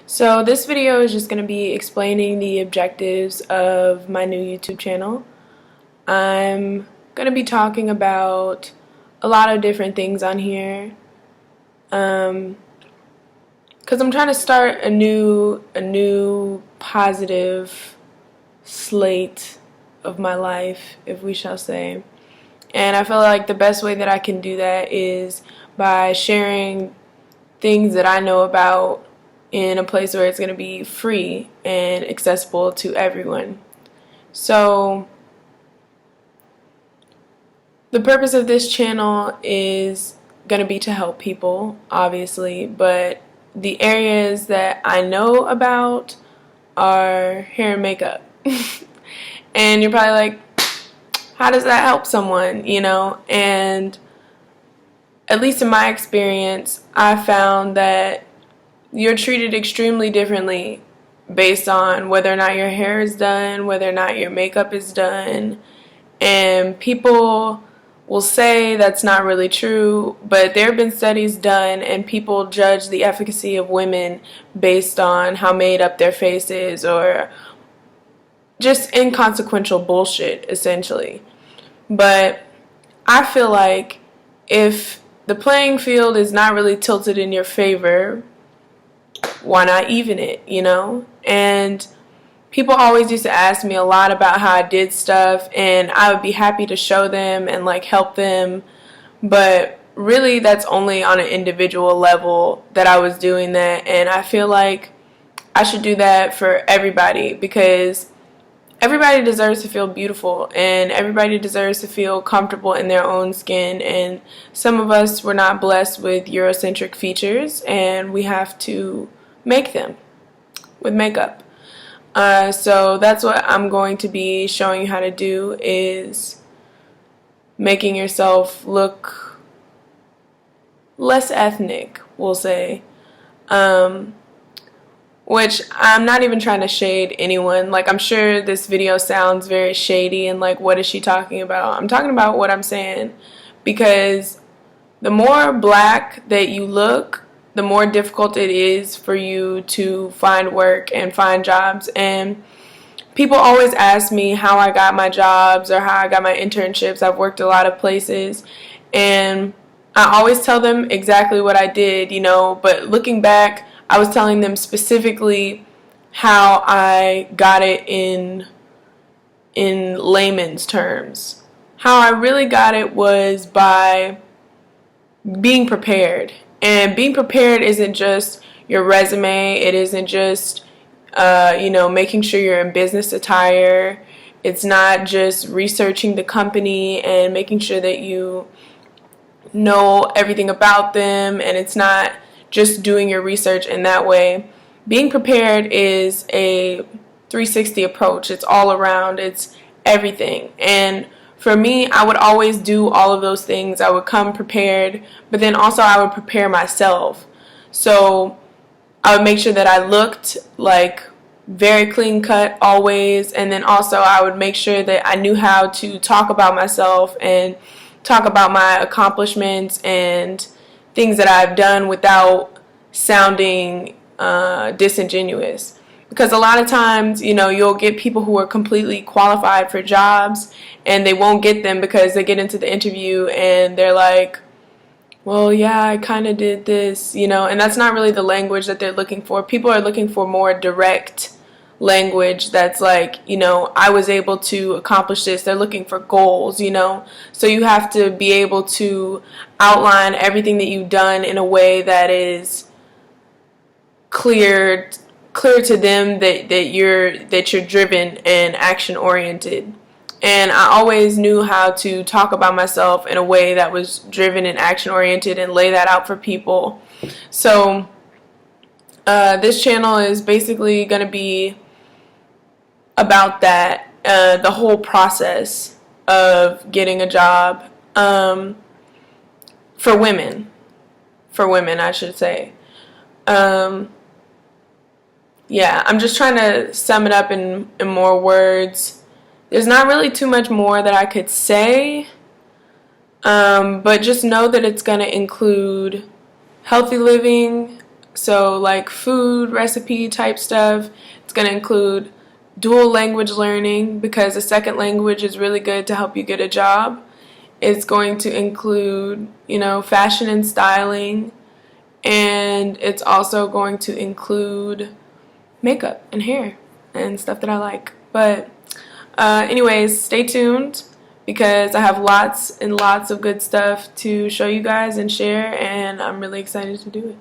So this video is just going to be explaining the objectives of my new YouTube channel. I'm going to be talking about a lot of different things on here because I'm trying to start a new positive slate of my life, if we shall say. And I feel like the best way that I can do that is by sharing things that I know about in a place where it's going to be free and accessible to everyone. So the purpose of this channel is going to be to help people, obviously, but the areas that I know about are hair and makeup. And you're probably like, how does that help someone, And at least in my experience, I found that you're treated extremely differently based on whether or not your hair is done, whether or not your makeup is done. And people will say that's not really true, but there have been studies done and people judge the efficacy of women based on how made up their face is, or just inconsequential bullshit, essentially. But I feel like if the playing field is not really tilted in your favor, why not even it, And people always used to ask me a lot about how I did stuff, and I would be happy to show them and help them, but really that's only on an individual level that I was doing that. And I feel like I should do that for everybody, because everybody deserves to feel beautiful and everybody deserves to feel comfortable in their own skin. And some of us were not blessed with Eurocentric features, and we have to make them with makeup. So that's what I'm going to be showing you how to do, is making yourself look less ethnic, we'll say. Which I'm not even trying to shade anyone. I'm sure this video sounds very shady and what is she talking about? I'm talking about what I'm saying, because the more black that you look, the more difficult it is for you to find work and find jobs. And people always ask me how I got my jobs or how I got my internships. I've worked a lot of places, and I always tell them exactly what I did, but looking back, I was telling them specifically how I got it in layman's terms. How I really got it was by being prepared. And being prepared isn't just your resume. It isn't just, making sure you're in business attire. It's not just researching the company and making sure that you know everything about them. And it's not just doing your research in that way. Being prepared is a 360 approach. It's all around. It's everything. And for me, I would always do all of those things. I would come prepared, but then also I would prepare myself. So I would make sure that I looked very clean cut always, and then also I would make sure that I knew how to talk about myself and talk about my accomplishments and things that I've done without sounding disingenuous. Because a lot of times, you'll get people who are completely qualified for jobs and they won't get them because they get into the interview and they're like, well, yeah, I kind of did this, and that's not really the language that they're looking for. People are looking for more direct language that's I was able to accomplish this. They're looking for goals, So you have to be able to outline everything that you've done in a way that is clear to them that you're driven and action oriented. And I always knew how to talk about myself in a way that was driven and action oriented and lay that out for people. So this channel is basically going to be about that, the whole process of getting a job, for women, I should say. Yeah, I'm just trying to sum it up in more words. There's not really too much more that I could say, but just know that it's going to include healthy living, So like food recipe type stuff. It's going to include dual language learning, because a second language is really good to help you get a job. It's going to include, fashion and styling, and it's also going to include makeup and hair and stuff that I like. But anyways, stay tuned, because I have lots and lots of good stuff to show you guys and share, and I'm really excited to do it.